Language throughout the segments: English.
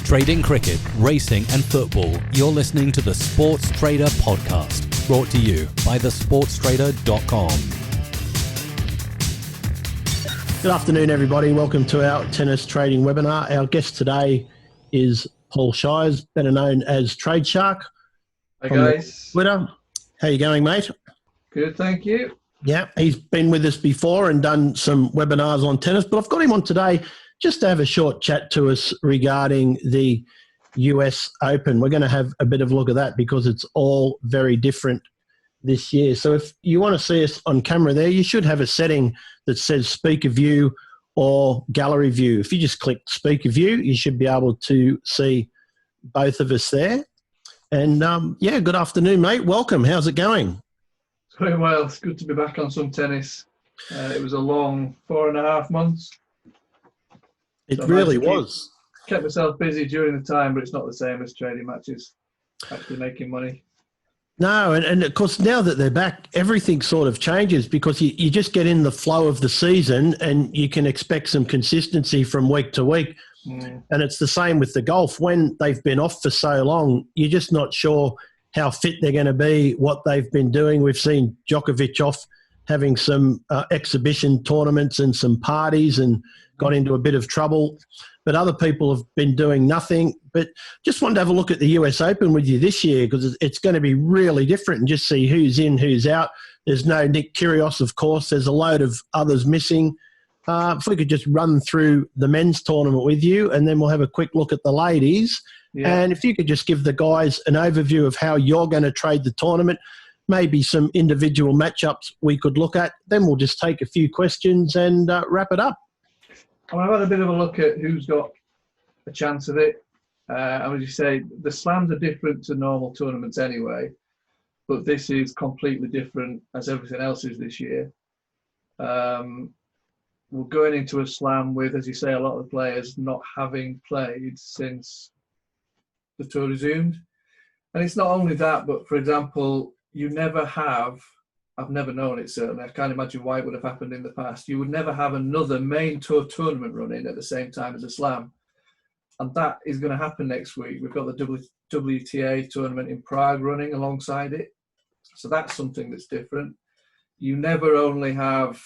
Trading cricket, racing and football, you're listening to the Sports Trader Podcast, brought to you by thesportstrader.com. Good afternoon, everybody. Welcome to our tennis trading webinar. Our guest today is Paul Shires, better known as Tradeshark. Hi, guys. Twitter. How you going, mate? Good, thank you. Yeah, he's been with us before and done some webinars on tennis, but I've got him on today just to have a short chat to us regarding the US Open. We're going to have a bit of a look at that because it's all very different this year. So if you want to see us on camera there, you should have a setting that says speaker view or gallery view. If you just click speaker view, you should be able to see both of us there. And yeah, good afternoon, mate. Welcome. How's it going? It's going well. It's good to be back on some tennis. It was a long 4.5 months. It really was. Kept myself busy during the time, but it's not the same as trading matches, actually making money. No, and of course, now that they're back, everything sort of changes because you just get in the flow of the season and you can expect some consistency from week to week. And it's the same with the golf. When they've been off for so long, you're just not sure how fit they're going to be, what they've been doing. We've seen Djokovic off having some exhibition tournaments and some parties and got into a bit of trouble. But other people have been doing nothing. But just wanted to have a look at the US Open with you this year because it's going to be really different and just see who's in, who's out. There's no Nick Kyrgios, of course. There's a load of others missing. If we could just run through the men's tournament with you and then we'll have a quick look at the ladies. Yeah. And if you could just give the guys an overview of how you're going to trade the tournament, maybe some individual matchups we could look at, then we'll just take a few questions and wrap it up. I've had a bit of a look at who's got a chance of it. As you say, the slams are different to normal tournaments anyway, but this is completely different as everything else is this year. We're going into a slam with, as you say, a lot of the players not having played since the tour resumed. And it's not only that, but for example, you never have, I've never known it certainly, I can't imagine why it would have happened in the past, you would never have another main tour tournament running at the same time as a slam. And that is going to happen next week. We've got the WTA tournament in Prague running alongside it. So that's something that's different. You never only have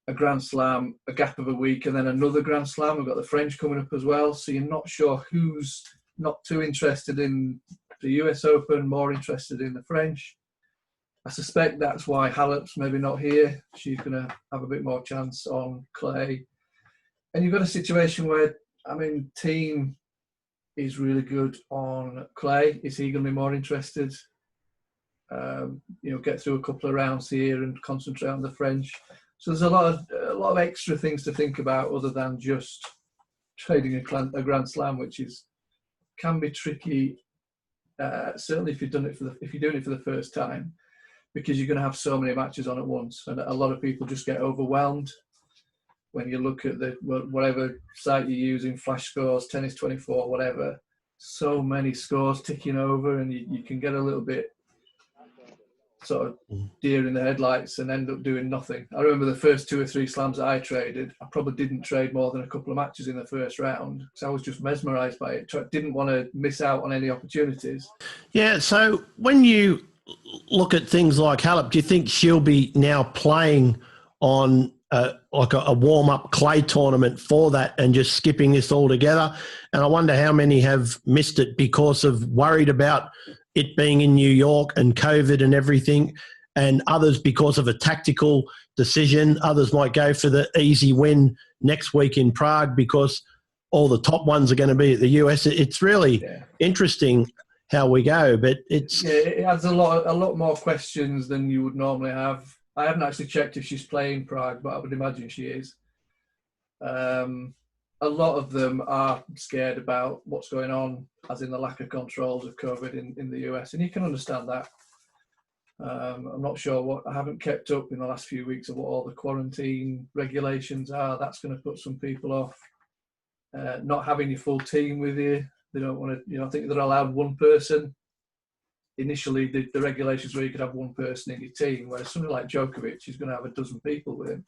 a Grand Slam, a gap of a week, and then another Grand Slam. We've got the French coming up as well. So you're not sure who's not too interested in the US Open, more interested in the French. I suspect that's why Halep's maybe not here. She's going to have a bit more chance on clay. And you've got a situation where, I mean, Team is really good on clay. Is he going to be more interested? Get through a couple of rounds here and concentrate on the French. So there's a lot of extra things to think about other than just trading a Grand Slam, which can be tricky. Certainly if you're doing it for the first time, because you're going to have so many matches on at once, and a lot of people just get overwhelmed when you look at whatever site you're using, Flash Scores, Tennis 24, whatever. So many scores ticking over, and you can get a little bit sort of deer in the headlights and end up doing nothing. I remember the first 2 or 3 slams that I traded, I probably didn't trade more than a couple of matches in the first round because I was just mesmerised by it. Didn't want to miss out on any opportunities. Yeah, so when you look at things like Halep, do you think she'll be now playing on like a warm-up clay tournament for that and just skipping this altogether? And I wonder how many have missed it because of worried about it being in New York and COVID and everything, and others because of a tactical decision. Others might go for the easy win next week in Prague because all the top ones are going to be at the US. It's really interesting how we go, but it adds a lot more questions than you would normally have. I haven't actually checked if she's playing Prague, but I would imagine she is. A lot of them are scared about what's going on, as in the lack of controls of COVID in the US, and you can understand that. I'm not sure I haven't kept up in the last few weeks of what all the quarantine regulations are. That's going to put some people off. Not having your full team with you. They don't want to, I think they're allowed one person. Initially, the regulations where you could have one person in your team, whereas somebody like Djokovic is going to have a dozen people with him.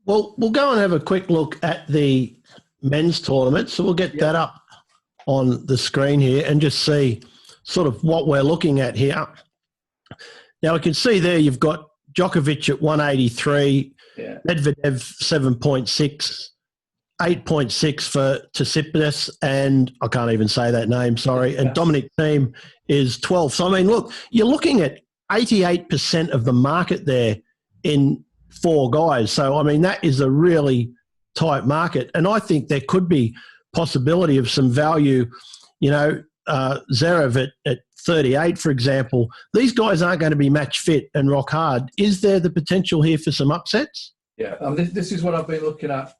Well, we'll go and have a quick look at the men's tournament. So we'll get that up on the screen here and just see sort of what we're looking at here. Now, we can see there you've got Djokovic at 183, Medvedev 7.6, 8.6 for Tsitsipas, and I can't even say that name, sorry, and Dominic Thiem is 12. So, I mean, look, you're looking at 88% of the market there in 4 guys. So, I mean, that is a really tight market, and I think there could be possibility of some value, Zverev at 38, for example. These guys aren't going to be match fit and rock hard. Is there the potential here for some upsets? Yeah, this is what I've been looking at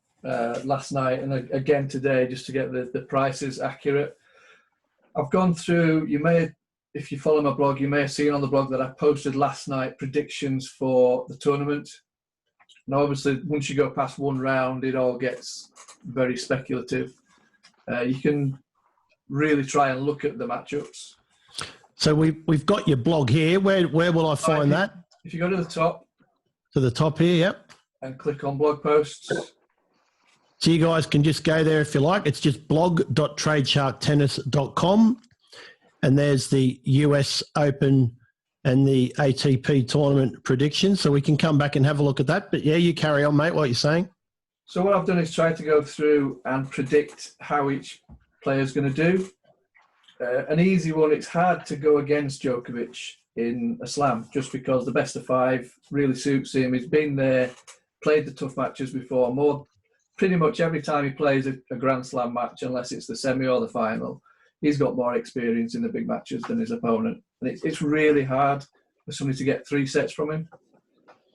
last night and again today, just to get the prices accurate. I've gone through, if you follow my blog, you may have seen on the blog that I posted last night predictions for the tournament. Now, obviously, once you go past one round, it all gets very speculative. You can really try and look at the matchups. So we've got your blog here. Where will I find that? If you go to the top. To the top here, yep. And click on blog posts. So you guys can just go there if you like. It's just blog.tradesharktennis.com. And there's the US Open and the ATP tournament predictions. So we can come back and have a look at that. But yeah, you carry on, mate, what you're saying. So what I've done is try to go through and predict how each player's going to do. An easy one, it's hard to go against Djokovic in a slam just because the best of 5 really suits him. He's been there, played the tough matches before. Pretty much every time he plays a Grand Slam match, unless it's the semi or the final, he's got more experience in the big matches than his opponent. And it's really hard for somebody to get 3 sets from him.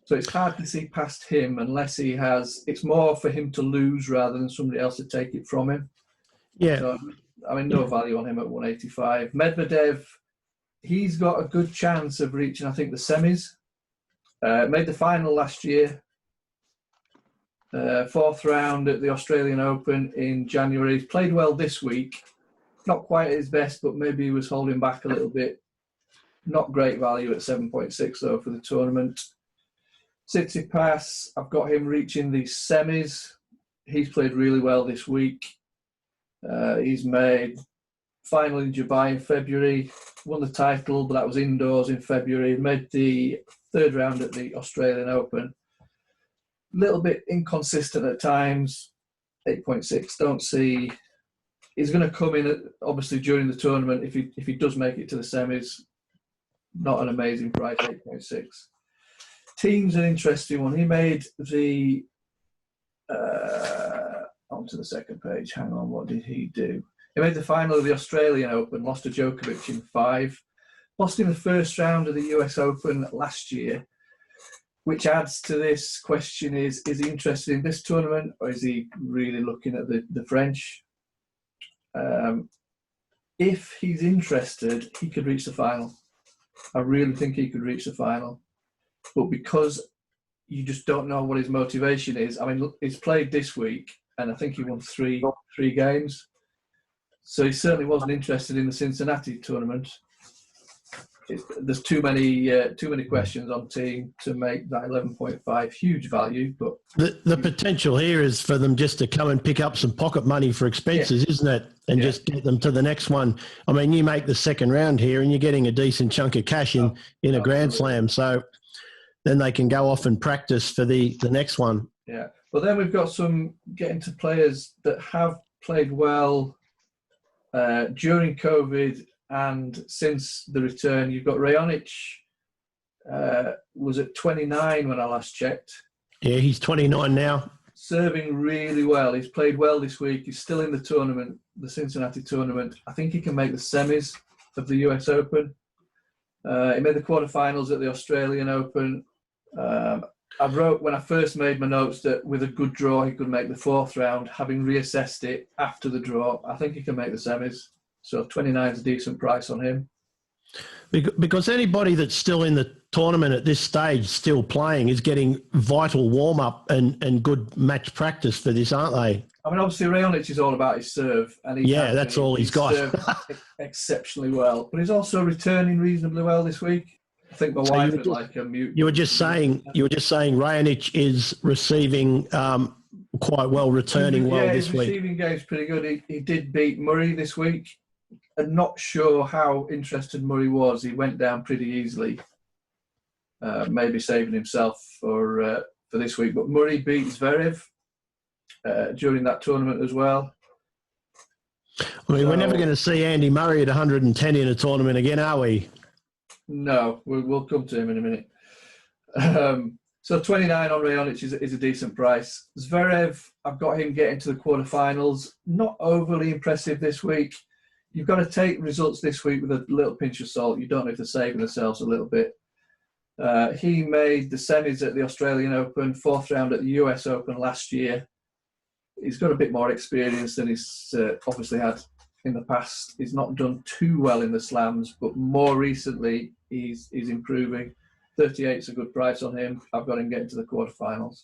So it's hard to see past him unless he has... It's more for him to lose rather than somebody else to take it from him. Yeah. So, I mean, no value on him at 185. Medvedev, he's got a good chance of reaching, I think, the semis. Made the final last year. 4th round at the Australian Open in January. He's played well this week. Not quite at his best, but maybe he was holding back a little bit. Not great value at 7.6, though, for the tournament. Tsitsipas, I've got him reaching the semis. He's played really well this week. He's made final in Dubai in February, won the title, but that was indoors in February. Made the 3rd round at the Australian Open. Little bit inconsistent at times, 8.6. Don't see. He's going to come in, obviously, during the tournament. If he does make it to the semis, not an amazing price, 8.6. Thiem's an interesting one. He made the... onto the second page. Hang on, what did he do? He made the final of the Australian Open, lost to Djokovic in 5. Lost in the 1st round of the US Open last year, which adds to this question is he interested in this tournament or is he really looking at the French? If he's interested, he could reach the final. I really think he could reach the final. But because you just don't know what his motivation is, I mean, look, he's played this week and I think he won three games. So he certainly wasn't interested in the Cincinnati tournament. There's too many questions on Thiem to make that 11.5 huge value. But the potential here is for them just to come and pick up some pocket money for expenses, isn't it? And just get them to the next one. I mean, you make the 2nd round here and you're getting a decent chunk of cash in a Grand Slam. So then they can go off and practice for the next one. Yeah. But then we've got getting to players that have played well during COVID and since the return. You've got Raonic, was at 29 when I last checked. Yeah, he's 29 now. Serving really well. He's played well this week. He's still in the tournament, the Cincinnati tournament. I think he can make the semis of the US Open. He made the quarterfinals at the Australian Open. I wrote when I first made my notes that with a good draw, he could make the 4th round. Having reassessed it after the draw, I think he can make the semis. So 29 is a decent price on him. Because anybody that's still in the tournament at this stage, still playing, is getting vital warm-up and good match practice for this, aren't they? I mean, obviously, Raonic is all about his serve. And that's all he's got. Served exceptionally well. But he's also returning reasonably well this week. I think my wife would like a mute. You were just saying Raonic is receiving quite well, returning well this his week. receiving game's pretty good. He did beat Murray this week. I'm not sure how interested Murray was. He went down pretty easily, maybe saving himself for this week. But Murray beat Zverev during that tournament as well. I mean, we're never going to see Andy Murray at 110 in a tournament again, are we? No, we'll come to him in a minute. So 29 on Raonic is a decent price. Zverev, I've got him getting to the quarterfinals. Not overly impressive this week. You've got to take results this week with a little pinch of salt. You don't know if they're saving themselves a little bit. He made the semis at the Australian Open, 4th round at the US Open last year. He's got a bit more experience than he's obviously had in the past. He's not done too well in the slams, but more recently he's improving. 38's a good price on him. I've got him getting to the quarterfinals.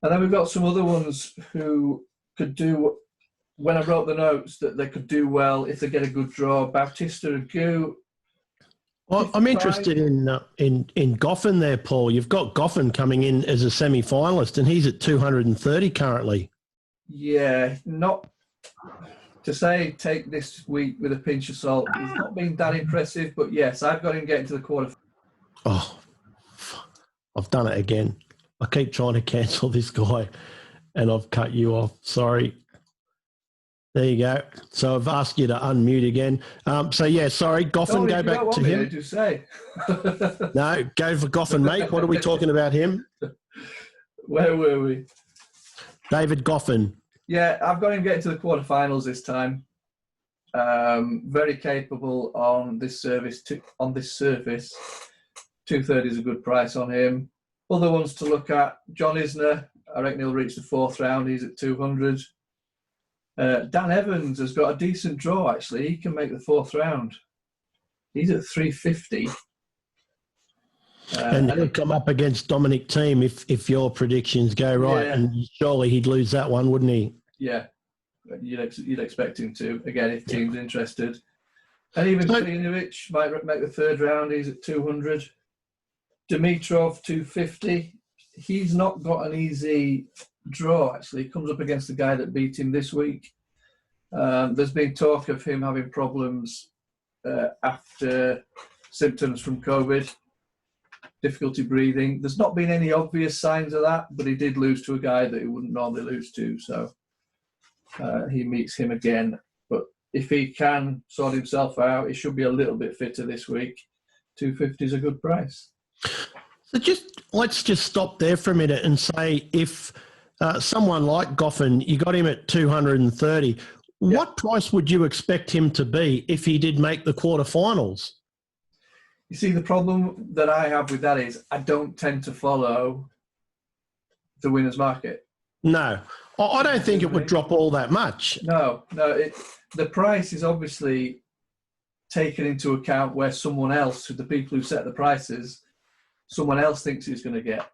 And then we've got some other ones who could do, when I wrote the notes, that they could do well if they get a good draw. Bautista Agut. Well, I'm interested in Goffin there, Paul. You've got Goffin coming in as a semi-finalist, and he's at 230 currently. Yeah, not to say take this week with a pinch of salt. He's not been that impressive, but yes, I've got him getting to the quarter. Oh, I've done it again. I keep trying to cancel this guy, and I've cut you off. Sorry. There you go. So I've asked you to unmute again. Sorry, Goffin, go back to him. Did you say? No, go for Goffin, mate. What are we talking about him? Where were we? David Goffin. Yeah, I've got him getting to the quarterfinals this time. Very capable on this surface. 230 is a good price on him. Other ones to look at: John Isner. I reckon he'll reach the 4th round. He's at 200. Dan Evans has got a decent draw, actually. He can make the 4th round. He's at 350. And he'll come up against Dominic Thiem if your predictions go right. Yeah. And surely he'd lose that one, wouldn't he? Yeah, you'd expect him to. Again, if Thiem's interested. And even Klinovic might make the 3rd round. He's at 200. Dimitrov, 250. He's not got an easy draw, actually. He comes up against the guy that beat him this week. There's been talk of him having problems after symptoms from COVID, difficulty breathing. There's not been any obvious signs of that, but he did lose to a guy that he wouldn't normally lose to, so he meets him again. But if he can sort himself out, he should be a little bit fitter this week. 250 is a good price. So let's just stop there for a minute and say if someone like Goffin, you got him at 230, what price would you expect him to be if he did make the quarterfinals? You see, the problem that I have with that is I don't tend to follow the winner's market. No, I don't think it would drop all that much. No. The price is obviously taken into account where someone else, the people who set the prices, someone else thinks he's going to get.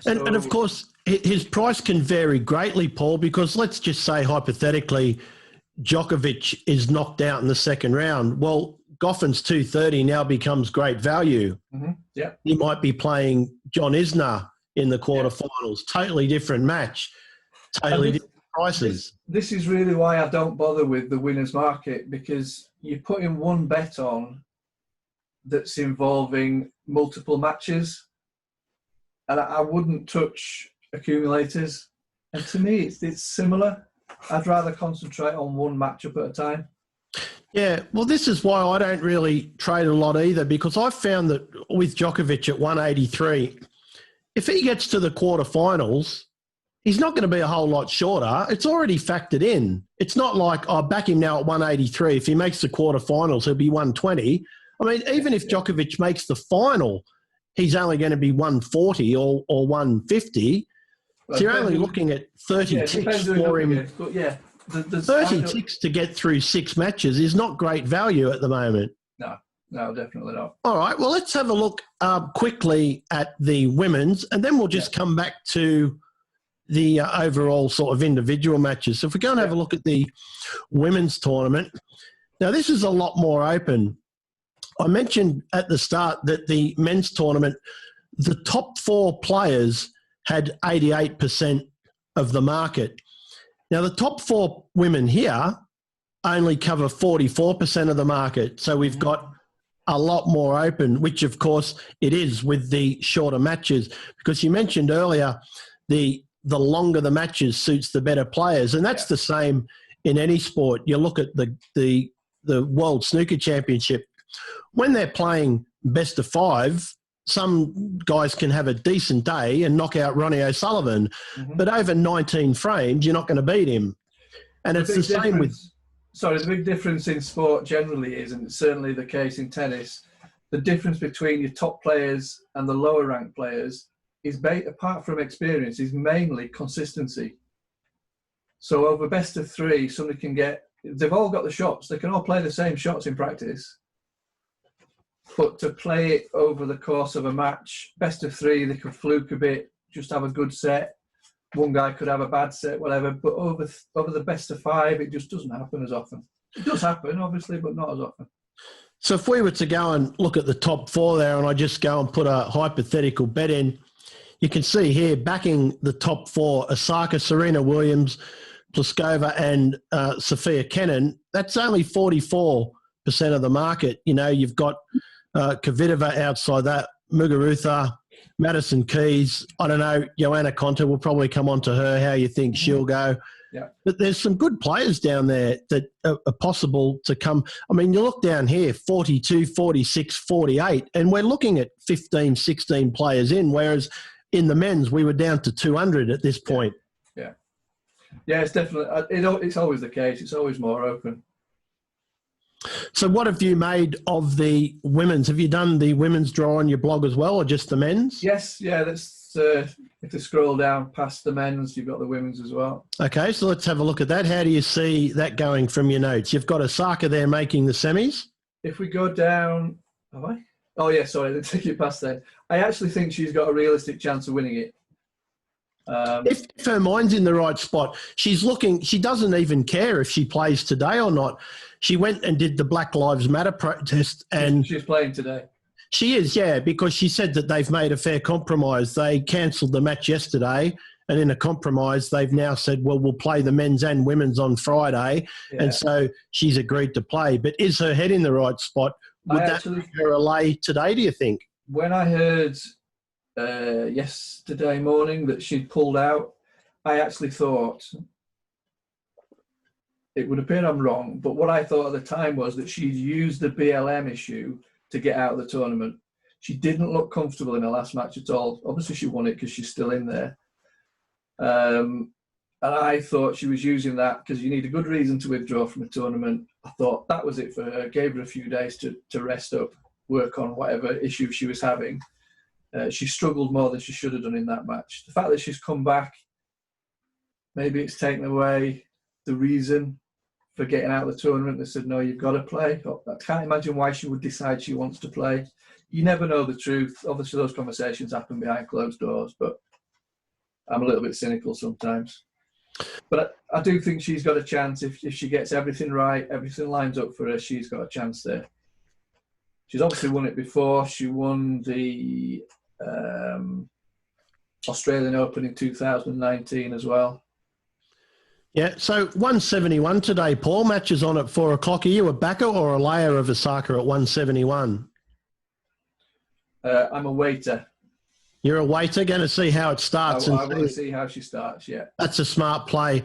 And of course, his price can vary greatly, Paul, because let's just say hypothetically, Djokovic is knocked out in the 2nd round. Well, Goffin's 230 now becomes great value. Mm-hmm. Yeah, he might be playing John Isner in the quarterfinals. Totally different match, totally different prices. This is really why I don't bother with the winner's market, because you're putting one bet on that's involving multiple matches, and I wouldn't touch accumulators. And to me, it's similar. I'd rather concentrate on one matchup at a time. Yeah, well, this is why I don't really trade a lot either, because I've found that with Djokovic at 183, if he gets to the quarterfinals, he's not going to be a whole lot shorter. It's already factored in. It's not like, I'll back him now at 183. If he makes the quarterfinals, he'll be 120. I mean, even if Djokovic makes the final, he's only going to be 140 or 150. So you're only looking at 30 ticks for him. But yeah, 30 ticks to get through 6 matches is not great value at the moment. No, definitely not. All right, well, let's have a look quickly at the women's, and then we'll just come back to the overall sort of individual matches. So if we go and have a look at the women's tournament, now this is a lot more open. I mentioned at the start that the men's tournament, the top 4 players had 88% of the market. Now, the top 4 women here only cover 44% of the market. So we've got a lot more open, which of course it is with the shorter matches, because you mentioned earlier the longer the matches suits the better players. And that's the same in any sport. You look at the World Snooker Championship. When they're playing best of 5, some guys can have a decent day and knock out Ronnie O'Sullivan, but over 19 frames, you're not going to beat him. And it's the same with... Sorry, the big difference in sport generally is, and it's certainly the case in tennis, the difference between your top players and the lower ranked players is, apart from experience, is mainly consistency. So over best of 3, somebody can get... They've all got the shots. They can all play the same shots in practice. But to play it over the course of a match, best of 3, they could fluke a bit, just have a good set. One guy could have a bad set, whatever. But over the best of 5, it just doesn't happen as often. It does happen, obviously, but not as often. So if we were to go and look at the top 4 there, and I just go and put a hypothetical bet in, you can see here backing the top 4, Osaka, Serena Williams, Pliskova and Sophia Kenin. That's only 44% of the market. You know, you've got Kvitova outside that, Muguruza, Madison Keys. I don't know, Joanna Konta, will probably come on to her, how you think she'll go. Yeah. But there's some good players down there that are possible to come. I mean, you look down here, 42, 46, 48, and we're looking at 15, 16 players in, whereas in the men's, we were down to 200 at this point. Yeah, it's definitely, it's always the case. It's always more open. So what have you made of the women's? Have you done the women's draw on your blog as well, or just the men's? Yes, yeah. That's if you scroll down past the men's, you've got the women's as well. Okay, so let's have a look at that. How do you see that going from your notes? You've got Osaka there making the semis. If we go down, have I? Oh yeah, sorry, I didn't take it past that. I actually think she's got a realistic chance of winning it. If her mind's in the right spot, she doesn't even care if she plays today or not. She went and did the Black Lives Matter protest, and she's playing today. She is, yeah, because she said that they've made a fair compromise. They cancelled the match yesterday, and in a compromise, they've now said, well, we'll play the men's and women's on Friday. Yeah. And so she's agreed to play. But is her head in the right spot? Would that make her a lay today, do you think? When I heard yesterday morning that she'd pulled out, I actually thought, it would appear I'm wrong, but what I thought at the time was that she'd used the BLM issue to get out of the tournament. She didn't look comfortable in her last match at all. Obviously she won it because she's still in there. And I thought she was using that because you need a good reason to withdraw from a tournament. I thought that was it for her. Gave her a few days to rest up, work on whatever issue she was having. She struggled more than she should have done in that match. The fact that she's come back, maybe it's taken away the reason for getting out of the tournament. They said, no, you've got to play. I can't imagine why she would decide she wants to play. You never know the truth. Obviously, those conversations happen behind closed doors, but I'm a little bit cynical sometimes. But I do think she's got a chance. If she gets everything right, everything lines up for her, she's got a chance there. She's obviously won it before. She won the Australian Open in 2019 as well. Yeah, so 171 today, Paul. Matches on at 4 o'clock. Are you a backer or a layer of Osaka at 171? I'm a waiter. You're a waiter? Going to see how it starts. I want to see how she starts, yeah. That's a smart play.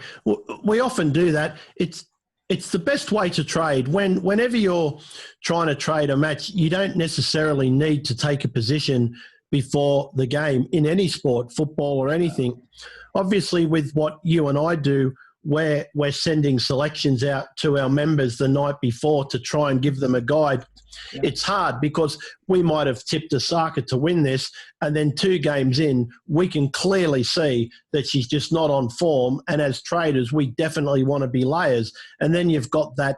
We often do that. It's the best way to trade. Whenever you're trying to trade a match, you don't necessarily need to take a position before the game in any sport, football or anything. Obviously, with what you and I do, we're sending selections out to our members the night before to try and give them a guide. Yeah. It's hard because we might have tipped Osaka to win this, and then 2 games in, we can clearly see that she's just not on form. And as traders, we definitely want to be layers. And then you've got that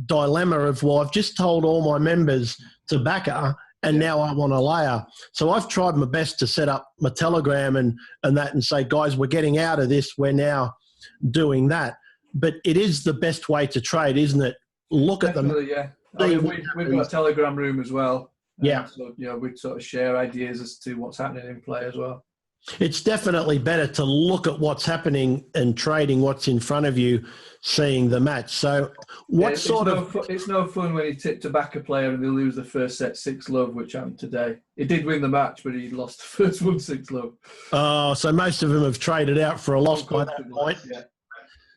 dilemma of, well, I've just told all my members to back her, and now I want a layer. So I've tried my best to set up my Telegram and that and say, guys, we're getting out of this. We're now doing that. But it is the best way to trade, isn't it? Look Definitely, at them. Yeah. I mean, we've got a Telegram room as well. Yeah. So, we'd sort of share ideas as to what's happening in play as well. It's definitely better to look at what's happening and trading what's in front of you, seeing the match. So it's no fun when you tip to back a player and they lose the first set 6-love, which happened today. He did win the match, but he lost the first one 6-love. Oh, so most of them have traded out for a loss by that point. Yeah.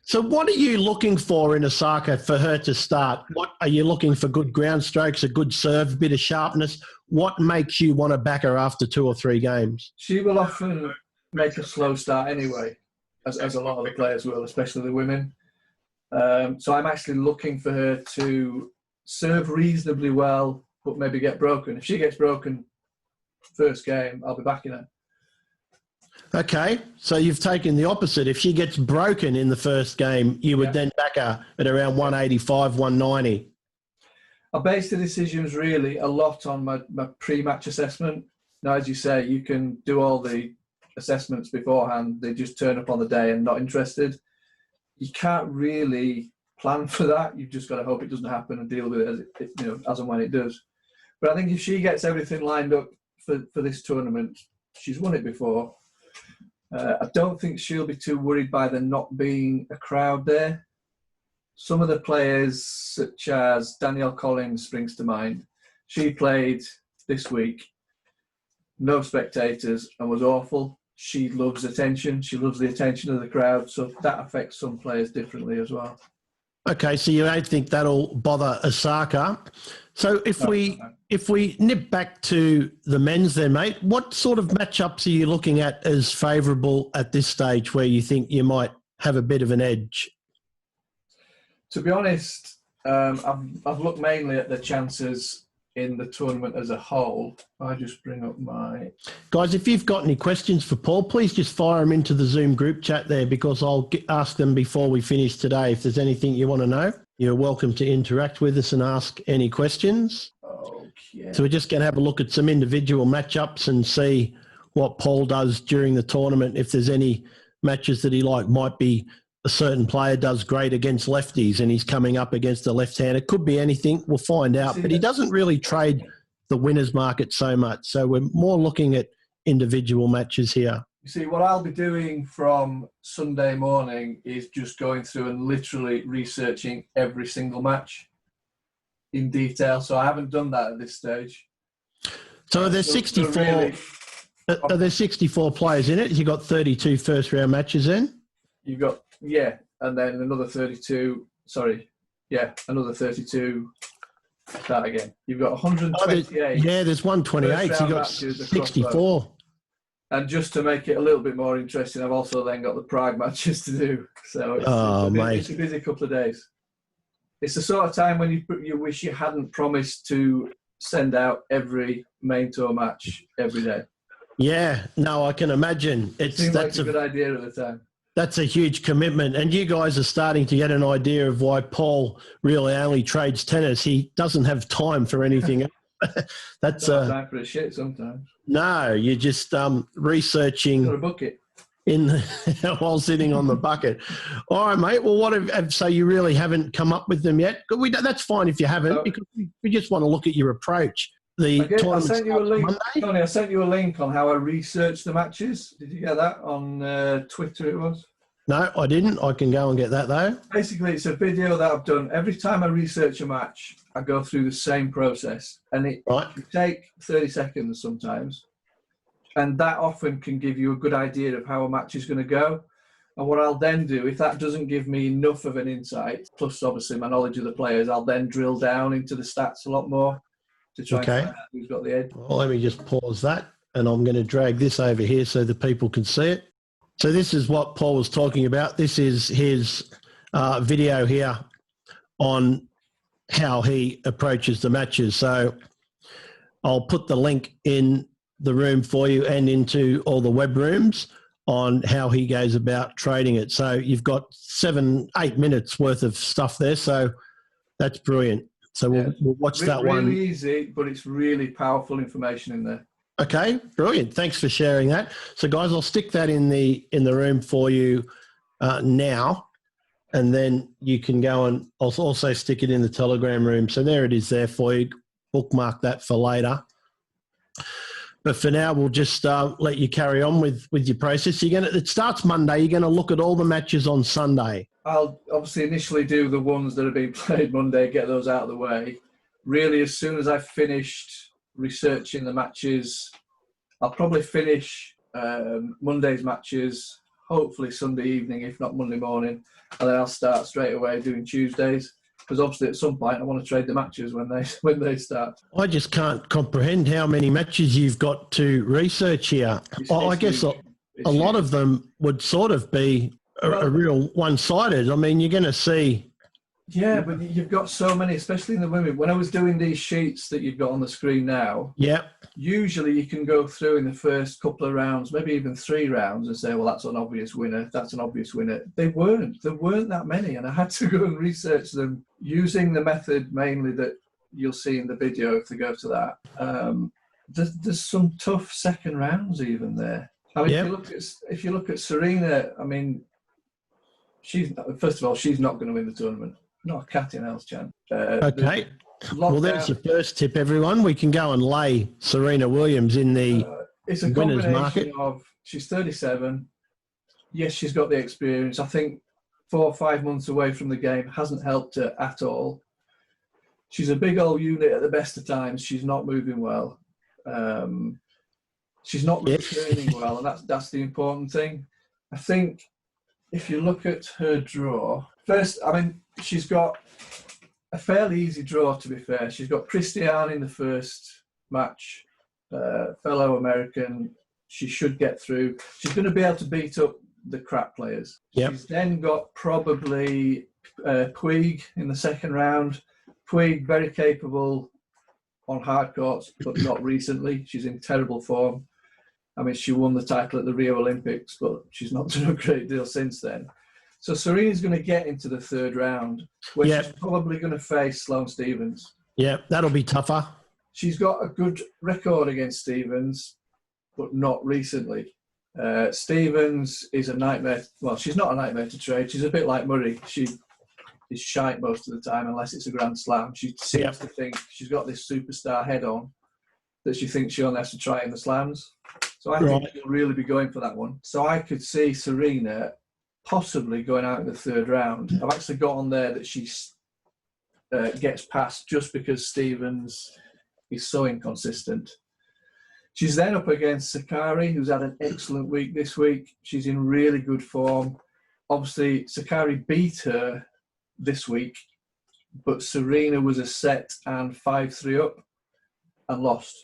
So what are you looking for in Osaka for her to start? What are you looking for? Good ground strokes, a good serve, a bit of sharpness? What makes you want to back her after 2 or 3 games? She will often make a slow start anyway, as a lot of the players will, especially the women. So I'm actually looking for her to serve reasonably well, but maybe get broken. If she gets broken first game, I'll be backing her. Okay, so you've taken the opposite. If she gets broken in the first game, you would then back her at around 185, 190. I base the decisions really a lot on my pre-match assessment. Now, as you say, you can do all the assessments beforehand. They just turn up on the day and not interested. You can't really plan for that. You've just got to hope it doesn't happen and deal with it as and when it does. But I think if she gets everything lined up for this tournament, she's won it before. I don't think she'll be too worried by there not being a crowd there. Some of the players, such as Danielle Collins, springs to mind. She played this week, no spectators, and was awful. She loves attention. She loves the attention of the crowd, so that affects some players differently as well. Okay, so you don't think that'll bother Osaka. So if we nip back to the men's then, mate, what sort of matchups are you looking at as favourable at this stage where you think you might have a bit of an edge? To be honest, I've looked mainly at the chances in the tournament as a whole. I just bring up my... Guys, if you've got any questions for Paul, please just fire them into the Zoom group chat there, because I'll ask them before we finish today. If there's anything you want to know, you're welcome to interact with us and ask any questions. Okay. So we're just going to have a look at some individual matchups and see what Paul does during the tournament. If there's any matches that he might be a certain player does great against lefties and he's coming up against a left-hander. It could be anything. We'll find out. But he doesn't really trade the winners market so much. So we're more looking at individual matches here. You see, what I'll be doing from Sunday morning is just going through and literally researching every single match in detail. So I haven't done that at this stage. So are there 64? Are there 64 players in it? You've got 32 first-round matches in? You've got, and then another 32. Another 32. Start again. You've got 128. There's 128. So you've got 64. And just to make it a little bit more interesting, I've also then got the Prague matches to do. So it's a busy couple of days. It's the sort of time when you wish you hadn't promised to send out every main tour match every day. Yeah, no, I can imagine. Seemed like a good idea at the time. That's a huge commitment. And you guys are starting to get an idea of why Paul really only trades tennis. He doesn't have time for anything else. That's time for a shit sometimes. No, you're just researching. Got a bucket. While sitting on the bucket. All right, mate. Well, so you really haven't come up with them yet? That's fine if you haven't, because we just want to look at your approach. I sent you a link. Tony, I sent you a link on how I researched the matches. Did you get that on Twitter? It was. No, I didn't. I can go and get that though. Basically, it's a video that I've done. Every time I research a match, I go through the same process, and it can take 30 seconds sometimes, and that often can give you a good idea of how a match is going to go. And what I'll then do, if that doesn't give me enough of an insight, plus obviously my knowledge of the players, I'll then drill down into the stats a lot more to try and find out who's got the edge. Well, let me just pause that, and I'm going to drag this over here so the people can see it. So this is what Paul was talking about. This is his video here on how he approaches the matches. So I'll put the link in the room for you and into all the web rooms on how he goes about trading it. So you've got 7-8 minutes worth of stuff there. So that's brilliant. So we'll watch that one. Really easy, but it's really powerful information in there. Okay, brilliant. Thanks for sharing that. So, guys, I'll stick that in the room for you now, and then you can go and I'll also stick it in the Telegram room. So there it is there for you. Bookmark that for later. But for now, we'll just let you carry on with your process. It starts Monday. You're going to look at all the matches on Sunday. I'll obviously initially do the ones that are being played Monday, get those out of the way. Really, as soon as I've finished researching the matches, I'll probably finish Monday's matches, hopefully Sunday evening, if not Monday morning, and then I'll start straight away doing Tuesdays. Because obviously at some point I want to trade the matches when they start. I just can't comprehend how many matches you've got to research here. I guess a lot of them would sort of be a real one-sided. I mean, you're going to see... Yeah, but you've got so many, especially in the women. When I was doing these sheets that you've got on the screen now, usually you can go through in the first couple of rounds, maybe even 3 rounds, and say, well, that's an obvious winner, that's an obvious winner. There weren't that many, and I had to go and research them using the method mainly that you'll see in the video if they go to that. There's some tough second rounds even there. I mean, if you look at Serena, I mean, first of all, she's not going to win the tournament. Not a cat in hell's chance. Okay. Well, there's your first tip, everyone. We can go and lay Serena Williams in the it's a winner's market. Of she's 37. Yes, she's got the experience. I think 4 or 5 months away from the game hasn't helped her at all. She's a big old unit at the best of times. She's not moving well. She's not returning well, and that's the important thing. I think if you look at her draw, first, I mean, she's got a fairly easy draw, to be fair. She's got Christiane in the first match, fellow American. She should get through. She's going to be able to beat up the crap players. Yep. She's then got probably Puig in the second round. Puig, very capable on hard courts, but not recently. She's in terrible form. I mean, she won the title at the Rio Olympics, but she's not done a great deal since then. So Serena's going to get into the third round, where she's probably going to face Sloane Stephens. Yeah, that'll be tougher. She's got a good record against Stephens, but not recently. Stephens is a nightmare. Well, she's not a nightmare to trade. She's a bit like Murray. She is shite most of the time, unless it's a Grand Slam. She seems to think she's got this superstar head on that she thinks she only has to try in the slams. So I think she'll really be going for that one. So I could see Serena possibly going out in the third round. I've actually got on there that she gets past just because Stephens is so inconsistent. She's then up against Sakkari, who's had an excellent week this week. She's in really good form. Obviously, Sakkari beat her this week, but Serena was a set and 5-3 up and lost.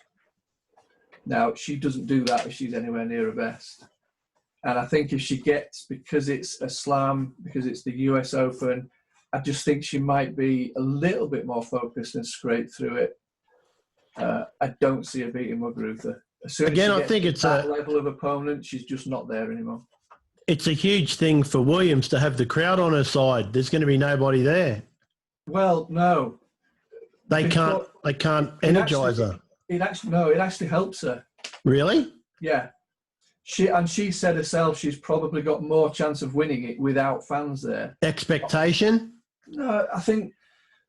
Now, she doesn't do that if she's anywhere near her best. And I think if she gets, because it's a slam, because it's the US Open, I just think she might be a little bit more focused and scrape through it. I don't see her beating Muguruza. Again, I think it's that level of opponent, she's just not there anymore. It's a huge thing for Williams to have the crowd on her side. There's going to be nobody there. Well, no. They can't energise her. It actually helps her. Really? Yeah. She said herself she's probably got more chance of winning it without fans there. Expectation? No, I think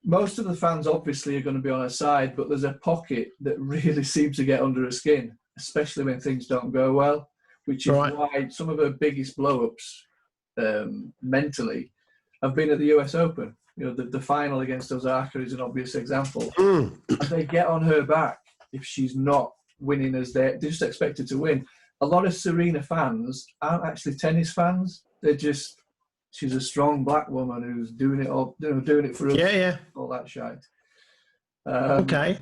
most of the fans obviously are going to be on her side, but there's a pocket that really seems to get under her skin, especially when things don't go well, which is why some of her biggest blow-ups mentally have been at the US Open. You know, the final against Osaka is an obvious example. And they get on her back if she's not winning as they just expect her to win. A lot of Serena fans aren't actually tennis fans. They're just, she's a strong black woman who's doing it all, doing it for us, all that shite. Okay.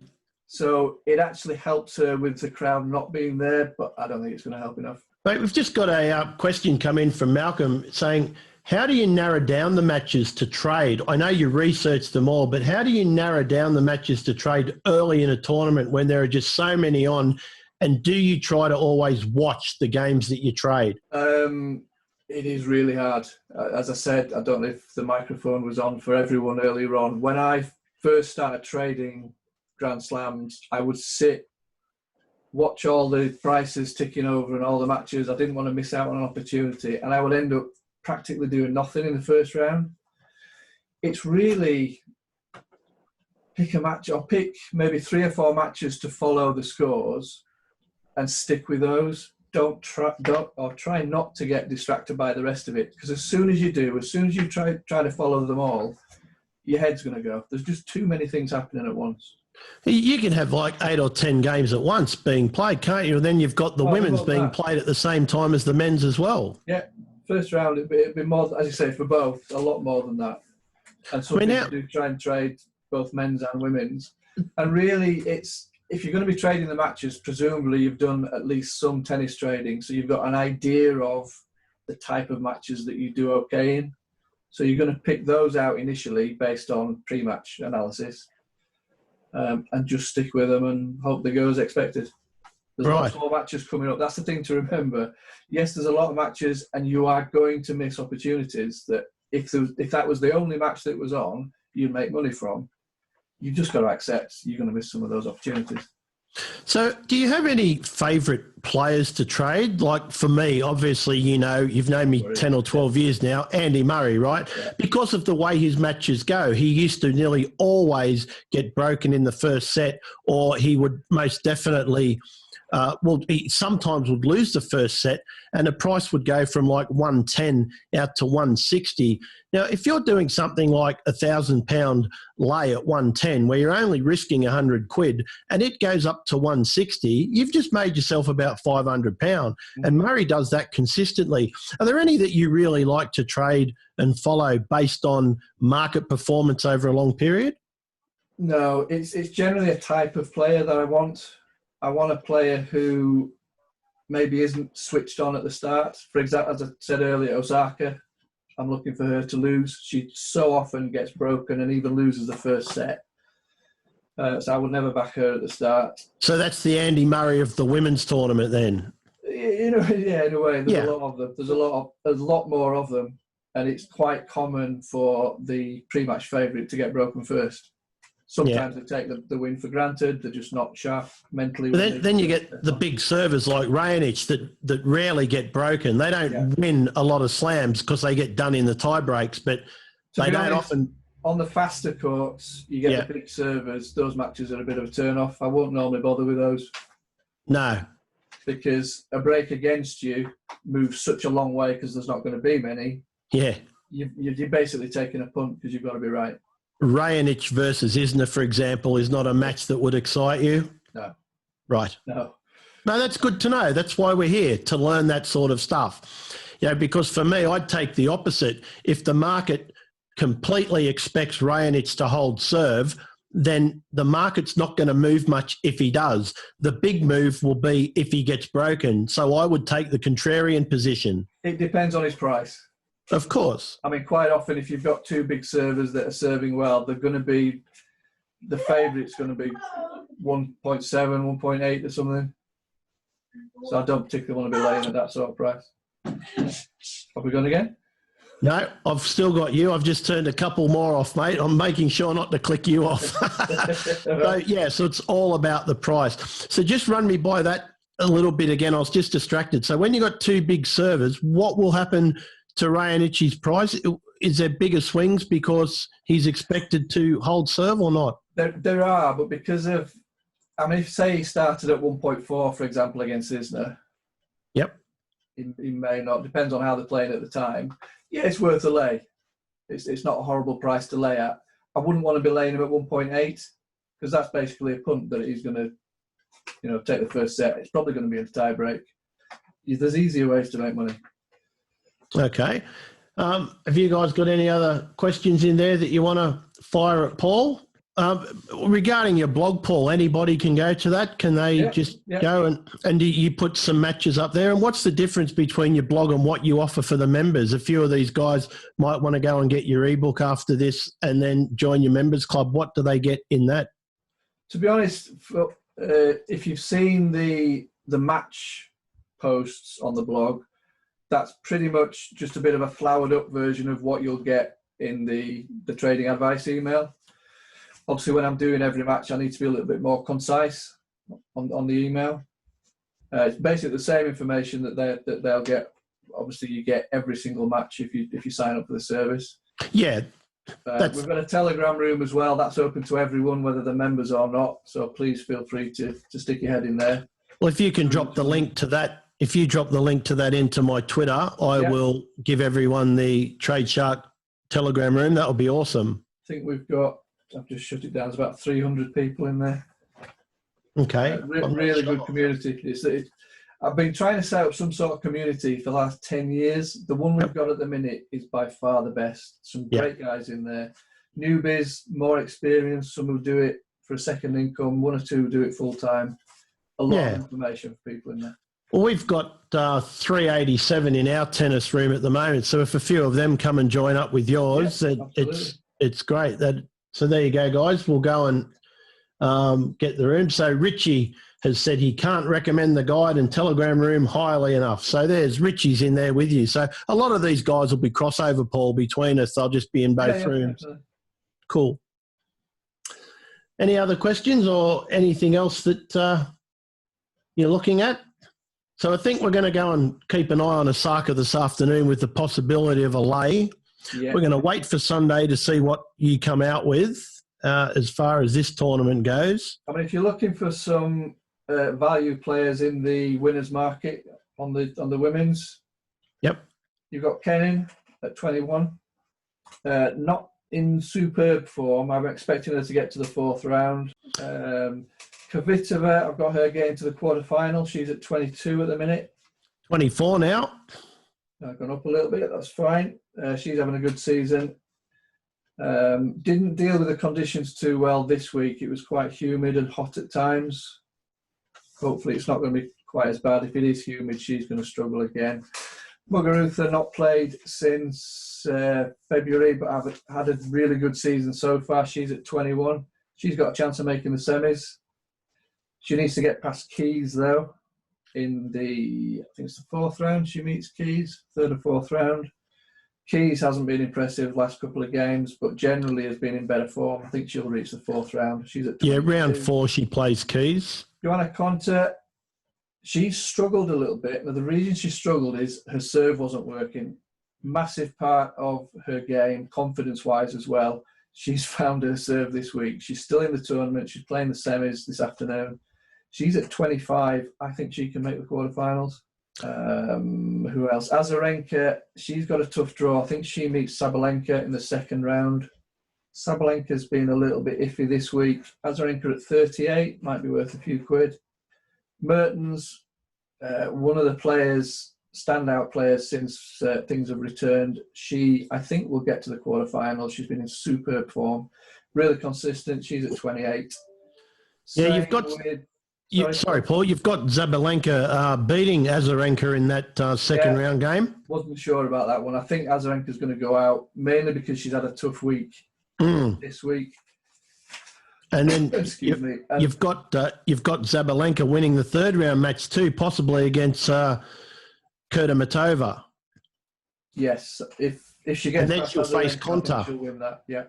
So it actually helps her with the crowd not being there, but I don't think it's going to help enough. Mate, we've just got a question come in from Malcolm saying, how do you narrow down the matches to trade? I know you researched them all, but how do you narrow down the matches to trade early in a tournament when there are just so many on? And do you try to always watch the games that you trade? It is really hard. As I said, I don't know if the microphone was on for everyone earlier on. When I first started trading Grand Slams, I would sit, watch all the prices ticking over and all the matches. I didn't want to miss out on an opportunity. And I would end up practically doing nothing in the first round. It's really pick a match or pick maybe 3 or 4 matches to follow the scores and stick with those. Try not to get distracted by the rest of it, because as soon as you do, as soon as you try to follow them all, your head's going to go. There's just too many things happening at once. You can have like 8 or 10 games at once being played, can't you? And then you've got the women's being played at the same time as the men's as well. Yeah, first round it'd be more, as you say, for both, a lot more than that. And some people do try and trade both men's and women's. And really, if you're going to be trading the matches, presumably you've done at least some tennis trading, so you've got an idea of the type of matches that you do okay in. So you're going to pick those out initially based on pre-match analysis, and just stick with them and hope they go as expected. There's lots more matches coming up. That's the thing to remember. Yes, there's a lot of matches, and you are going to miss opportunities that if that was the only match that was on, you'd make money from. You've just got to accept you're going to miss some of those opportunities. So do you have any favourite players to trade? Like for me, obviously, you've known me 10 or 12 years now, Andy Murray, right? Yeah. Because of the way his matches go, he used to nearly always get broken in the first set, or he would most definitely he sometimes would lose the first set, and the price would go from like 110 out to 160. Now, if you're doing something like £1,000 lay at 110, where you're only risking £100 and it goes up to 160, you've just made yourself about £500. And Murray does that consistently. Are there any that you really like to trade and follow based on market performance over a long period? No, it's generally a type of player that I want. I want a player who maybe isn't switched on at the start. For example, as I said earlier, Osaka, I'm looking for her to lose. She so often gets broken and even loses the first set. So I would never back her at the start. So that's the Andy Murray of the women's tournament then? In a way. There's a lot of them. There's a lot more of them. And it's quite common for the pre-match favourite to get broken first. Sometimes they take the win for granted. They're just not sharp mentally. But then you get the big servers like Raonic that rarely get broken. They don't win a lot of slams because they get done in the tie breaks, but they don't often. On the faster courts, you get the big servers. Those matches are a bit of a turn-off. I won't normally bother with those. No. Because a break against you moves such a long way because there's not going to be many. Yeah. You're basically taking a punt because you've got to be right. Raonic versus Isner, for example, is not a match that would excite you? No. Right. No, that's good to know. That's why we're here, to learn that sort of stuff. Because for me, I'd take the opposite. If the market completely expects Raonic to hold serve, then the market's not going to move much if he does. The big move will be if he gets broken. So I would take the contrarian position. It depends on his price. Of course. I mean, quite often, if you've got two big servers that are serving well, they're going to be, the favourite's going to be 1.7, 1.8 or something. So I don't particularly want to be laying at that sort of price. Have we gone again? No, I've still got you. I've just turned a couple more off, mate. I'm making sure not to click you off. So it's all about the price. So just run me by that a little bit again. I was just distracted. So when you got two big servers, what will happen to Raonic's price? Is there bigger swings because he's expected to hold serve or not? There are, but because of, if say he started at 1.4, for example, against Isner. Yep. He may not, depends on how they're playing at the time. Yeah, it's worth a lay. It's not a horrible price to lay at. I wouldn't want to be laying him at 1.8 because that's basically a punt that he's going to, take the first set. It's probably going to be a tie break. There's easier ways to make money. Okay. Have you guys got any other questions in there that you want to fire at Paul? Regarding your blog, Paul, anybody can go to that? Can they go and you put some matches up there? And what's the difference between your blog and what you offer for the members? A few of these guys might want to go and get your ebook after this and then join your members club. What do they get in that? To be honest, if you've seen the match posts on the blog, that's pretty much just a bit of a flowered up version of what you'll get in the trading advice email. Obviously, when I'm doing every match, I need to be a little bit more concise on the email. It's basically the same information that they'll get. Obviously, you get every single match if you sign up for the service. Yeah. We've got a Telegram room as well. That's open to everyone, whether they're members or not. So please feel free to stick your head in there. Well, if you can drop the link to that, into my Twitter, I will give everyone the Tradeshark Telegram room. That would be awesome. I think I've just shut it down. There's about 300 people in there. Okay. Really good community. I've been trying to set up some sort of community for the last 10 years. The one we've got at the minute is by far the best. Some great guys in there. Newbies, more experienced. Some who do it for a second income. One or two do it full time. A lot of information for people in there. Well, we've got 387 in our tennis room at the moment. So if a few of them come and join up with yours, it's great. So there you go, guys. We'll go and get the room. So Richie has said he can't recommend the guide and Telegram room highly enough. So there's Richie's in there with you. So a lot of these guys will be crossover, Paul, between us. They'll just be in both rooms. Definitely. Cool. Any other questions or anything else that you're looking at? So I think we're going to go and keep an eye on Osaka this afternoon with the possibility of a lay. Yeah. We're going to wait for Sunday to see what you come out with as far as this tournament goes. I mean, if you're looking for some value players in the winners market on the women's, you've got Kenin at 21. Not in superb form. I'm expecting her to get to the fourth round. Kvitova, I've got her getting to the quarterfinal. She's at 22 at the minute. 24 now. I've gone up a little bit. That's fine. She's having a good season. Didn't deal with the conditions too well this week. It was quite humid and hot at times. Hopefully it's not going to be quite as bad. If it is humid, she's going to struggle again. Muguruza not played since February, but I've had a really good season so far. She's at 21. She's got a chance of making the semis. She needs to get past Keys, though. In I think it's the fourth round she meets Keys, third or fourth round. Keys hasn't been impressive last couple of games, but generally has been in better form. I think she'll reach the fourth round. She's at 22. Round 4 she plays Keys. Joanna Konta, she's struggled a little bit. Now, the reason she struggled is her serve wasn't working. Massive part of her game, confidence-wise as well. She's found her serve this week. She's still in the tournament. She's playing the semis this afternoon. She's at 25. I think she can make the quarterfinals. Who else? Azarenka, she's got a tough draw. I think she meets Sabalenka in the second round. Sabalenka's been a little bit iffy this week. Azarenka at 38, might be worth a few quid. Mertens, one of the standout players since things have returned. She, I think, will get to the quarterfinals. She's been in superb form, really consistent. She's at 28. You've got... Sorry, Paul. You've got Zabalenka beating Azarenka in that second round game. Wasn't sure about that one. I think Azarenka's going to go out mainly because she's had a tough week this week. And then you've got Zabalenka winning the third round match too, possibly against Kurtamatova. Yes, if she gets. And then she'll face Konta. She'll win that. Yeah.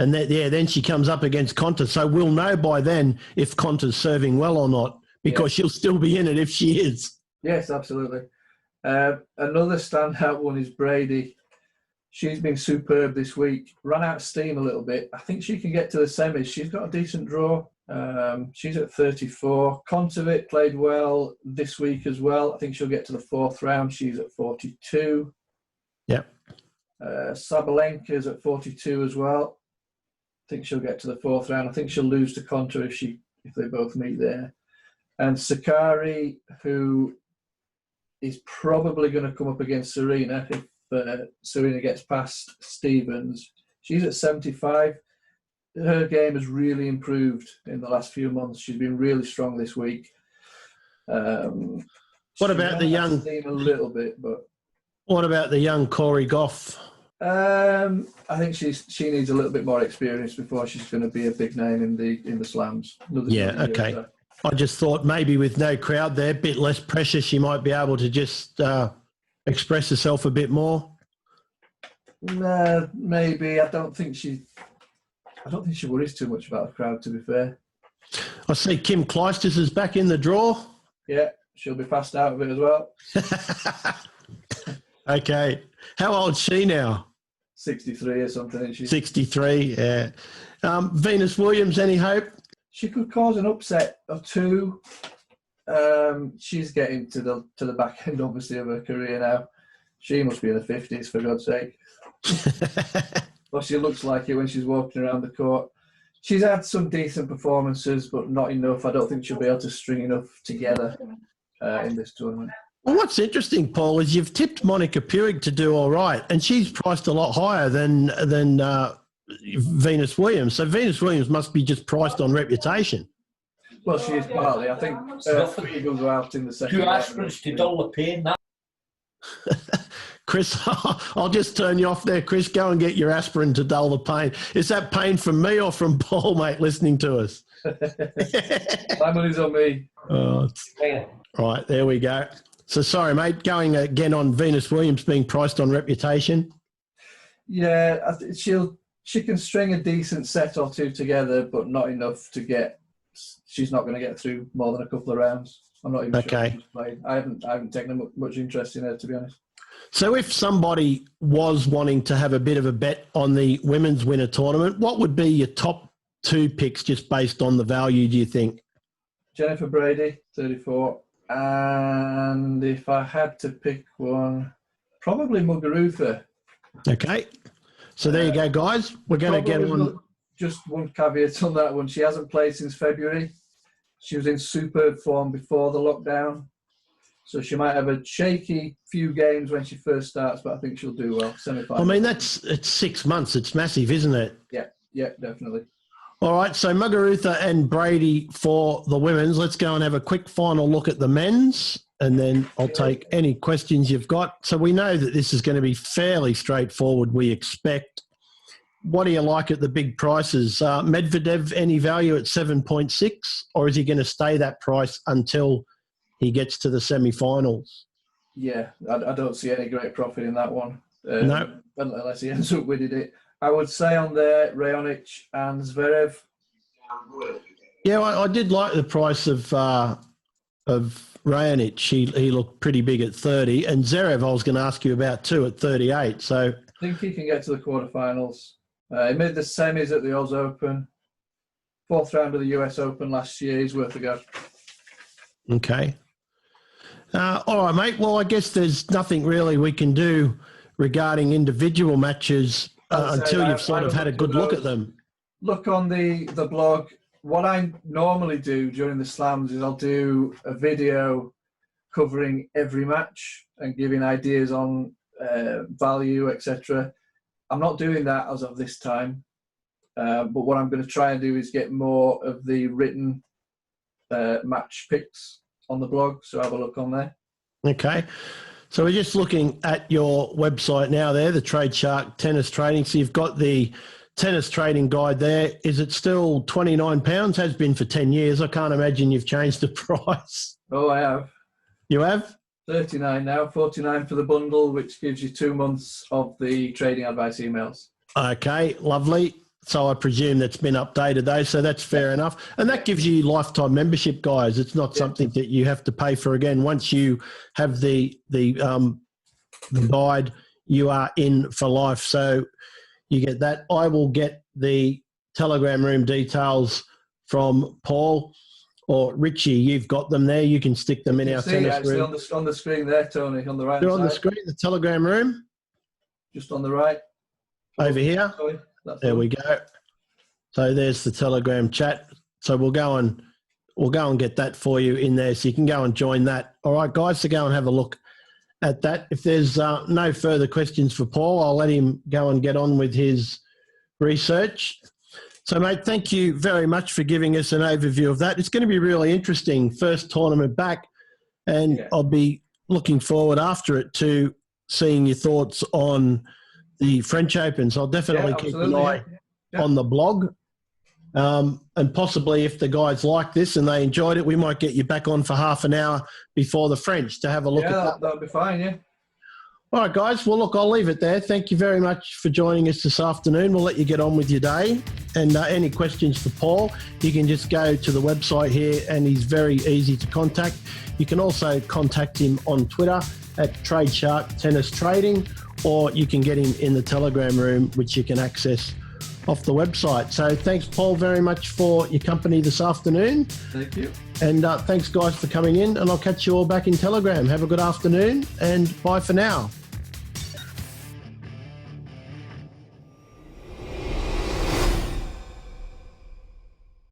And then she comes up against Konta. So we'll know by then if Konta's serving well or not, because she'll still be in it if she is. Yes, absolutely. Another standout one is Brady. She's been superb this week. Ran out of steam a little bit. I think she can get to the semis. She's got a decent draw. She's at 34. Kontovic played well this week as well. I think she'll get to the fourth round. She's at 42. Yeah. Sabalenka's at 42 as well. I think she'll get to the fourth round. I think she'll lose to Konta if they both meet there. And Sakari, who is probably going to come up against Serena if Serena gets past Stevens. She's at 75. Her game has really improved in the last few months. She's been really strong this week. What about the young? A little bit, but what about the young Corey Goff? I think she needs a little bit more experience before she's going to be a big name in the slams. Okay. I just thought maybe with no crowd there, a bit less pressure, she might be able to just express herself a bit more. Maybe. I don't think she worries too much about the crowd, to be fair. I see Kim Clijsters is back in the draw. Yeah, she'll be passed out of it as well. Okay. How old's she now? 63 or something, isn't she? 63, yeah. Venus Williams, any hope? She could cause an upset or two. She's getting to the back end, obviously, of her career now. She must be in her 50s, for God's sake. Well, she looks like it when she's walking around the court. She's had some decent performances, but not enough. I don't think she'll be able to string enough together in this tournament. Well, what's interesting, Paul, is you've tipped Monica Puig to do all right, and she's priced a lot higher than Venus Williams. So Venus Williams must be just priced on reputation. Well, she is partly. I think Puig will go out in the second. Two aspirins to dull the pain. That. Chris, I'll just turn you off there. Chris, go and get your aspirin to dull the pain. Is that pain from me or from Paul, mate, listening to us? My money's on me. Oh, right, there we go. So, sorry, mate, going again on Venus Williams being priced on reputation. Yeah, I think she can string a decent set or two together, but not enough to get. She's not going to get through more than a couple of rounds. I'm not even sure she's played. I haven't taken much interest in her, to be honest. So if somebody was wanting to have a bit of a bet on the women's winter tournament, what would be your top two picks just based on the value, do you think? Jennifer Brady, 34. And if I had to pick one, probably Muguruza. Okay. So there you go, guys. We're going to get on. Just one caveat on that one. She hasn't played since February. She was in superb form before the lockdown. So she might have a shaky few games when she first starts, but I think she'll do well. Semi-final. I mean, it's 6 months. It's massive, isn't it? Yeah, definitely. All right, so Muguruza and Brady for the women's. Let's go and have a quick final look at the men's, and then I'll take any questions you've got. So we know that this is going to be fairly straightforward, we expect. What do you like at the big prices? Medvedev, any value at 7.6, or is he going to stay that price until he gets to the semi-finals? Yeah, I don't see any great profit in that one. No. Unless he ends up winning it. I would say on there, Raonic and Zverev. Yeah, I did like the price of Raonic. He looked pretty big at 30. And Zverev, I was going to ask you about too, at 38. So I think he can get to the quarterfinals. He made the semis at the US Open. 4th round of the US Open last year. He's worth a go. Okay. All right, mate. Well, I guess there's nothing really we can do regarding individual matches until you've sort of had a good look at them. Look on the blog. What I normally do during the slams is I'll do a video covering every match and giving ideas on value, etc. I'm not doing that as of this time, but what I'm going to try and do is get more of the written match picks on the blog, so have a look on there. Okay. So we're just looking at your website now there, the Tradeshark Tennis Trading. So you've got the tennis trading guide there. Is it still £29? Has been for 10 years. I can't imagine you've changed the price. Oh, I have. You have? 39 now, 49 for the bundle, which gives you 2 months of the trading advice emails. Okay, lovely. So I presume that's been updated though, so that's fair enough. And that gives you lifetime membership, guys. It's not something that you have to pay for again. Once you have the guide, you are in for life. So you get that. I will get the Telegram room details from Paul or Richie. You've got them there. You can stick them in our tennis room. On the screen there, Tony, on the right. They're on the screen, the Telegram room. Just on the right. Over here. Sorry. There we go. So there's the Telegram chat. So we'll go and get that for you in there, so you can go and join that. All right, guys. So go and have a look at that. If there's no further questions for Paul, I'll let him go and get on with his research. So, mate, thank you very much for giving us an overview of that. It's going to be really interesting. First tournament back, and I'll be looking forward after it to seeing your thoughts on the French Open. So I'll definitely keep an eye on the blog. And possibly if the guys like this and they enjoyed it, we might get you back on for half an hour before the French to have a look at that. That'll be fine, yeah. All right, guys. Well, look, I'll leave it there. Thank you very much for joining us this afternoon. We'll let you get on with your day. And any questions for Paul, you can just go to the website here and he's very easy to contact. You can also contact him on Twitter at Tradeshark Tennis Trading, or you can get him in the Telegram room, which you can access off the website. So thanks, Paul, very much for your company this afternoon. Thank you. And thanks, guys, for coming in. And I'll catch you all back in Telegram. Have a good afternoon and bye for now.